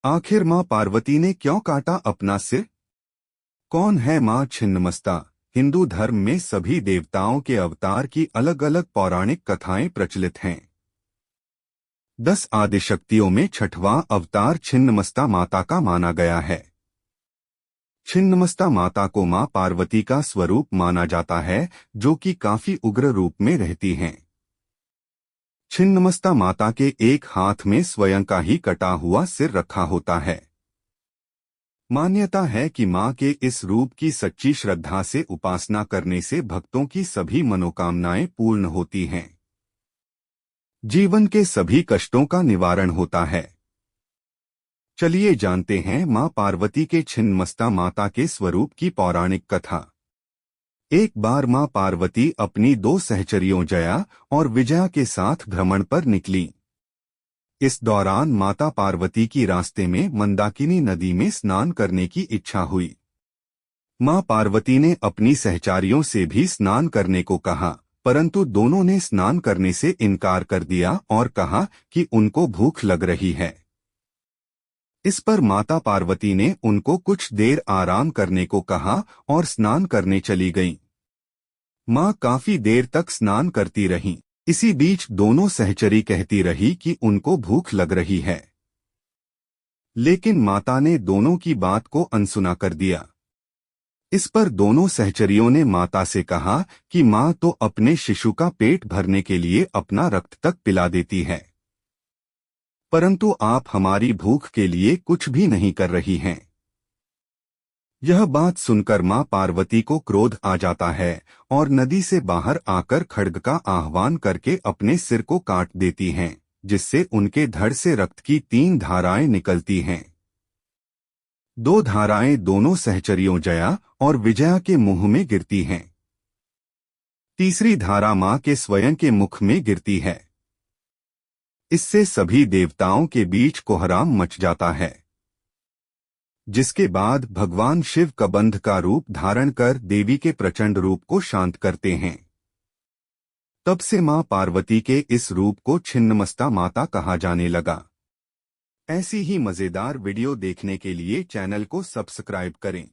आखिर मां पार्वती ने क्यों काटा अपना सिर? कौन है मां छिन्नमस्ता? हिंदू धर्म में सभी देवताओं के अवतार की अलग अलग पौराणिक कथाएं प्रचलित हैं। 10 आदिशक्तियों में छठवां अवतार छिन्नमस्ता माता का माना गया है। छिन्नमस्ता माता को मां पार्वती का स्वरूप माना जाता है, जो कि काफी उग्र रूप में रहती हैं। छिन्नमस्ता माता के एक हाथ में स्वयं का ही कटा हुआ सिर रखा होता है। मान्यता है कि मां के इस रूप की सच्ची श्रद्धा से उपासना करने से भक्तों की सभी मनोकामनाएं पूर्ण होती हैं। जीवन के सभी कष्टों का निवारण होता है। चलिए जानते हैं मां पार्वती के छिन्नमस्ता माता के स्वरूप की पौराणिक कथा। एक बार मां पार्वती अपनी 2 सहचरियों जया और विजया के साथ भ्रमण पर निकली। इस दौरान माता पार्वती की रास्ते में मंदाकिनी नदी में स्नान करने की इच्छा हुई। मां पार्वती ने अपनी सहचारियों से भी स्नान करने को कहा, परंतु दोनों ने स्नान करने से इनकार कर दिया और कहा कि उनको भूख लग रही है। इस पर माता पार्वती ने उनको कुछ देर आराम करने को कहा और स्नान करने चली गईं। मां काफी देर तक स्नान करती रहीं। इसी बीच दोनों सहचरी कहती रही कि उनको भूख लग रही है, लेकिन माता ने दोनों की बात को अनसुना कर दिया। इस पर दोनों सहचरियों ने माता से कहा कि मां तो अपने शिशु का पेट भरने के लिए अपना रक्त तक पिला देती है, परंतु आप हमारी भूख के लिए कुछ भी नहीं कर रही हैं। यह बात सुनकर मां पार्वती को क्रोध आ जाता है और नदी से बाहर आकर खड्ग का आह्वान करके अपने सिर को काट देती हैं, जिससे उनके धड़ से रक्त की 3 धाराएं निकलती हैं। 2 धाराएं दोनों सहचरियों जया और विजया के मुंह में गिरती हैं। तीसरी धारा मां के स्वयं के मुख में गिरती है। इससे सभी देवताओं के बीच कोहराम मच जाता है, जिसके बाद भगवान शिव कबंध का रूप धारण कर देवी के प्रचंड रूप को शांत करते हैं। तब से मां पार्वती के इस रूप को छिन्नमस्ता माता कहा जाने लगा। ऐसी ही मजेदार वीडियो देखने के लिए चैनल को सब्सक्राइब करें।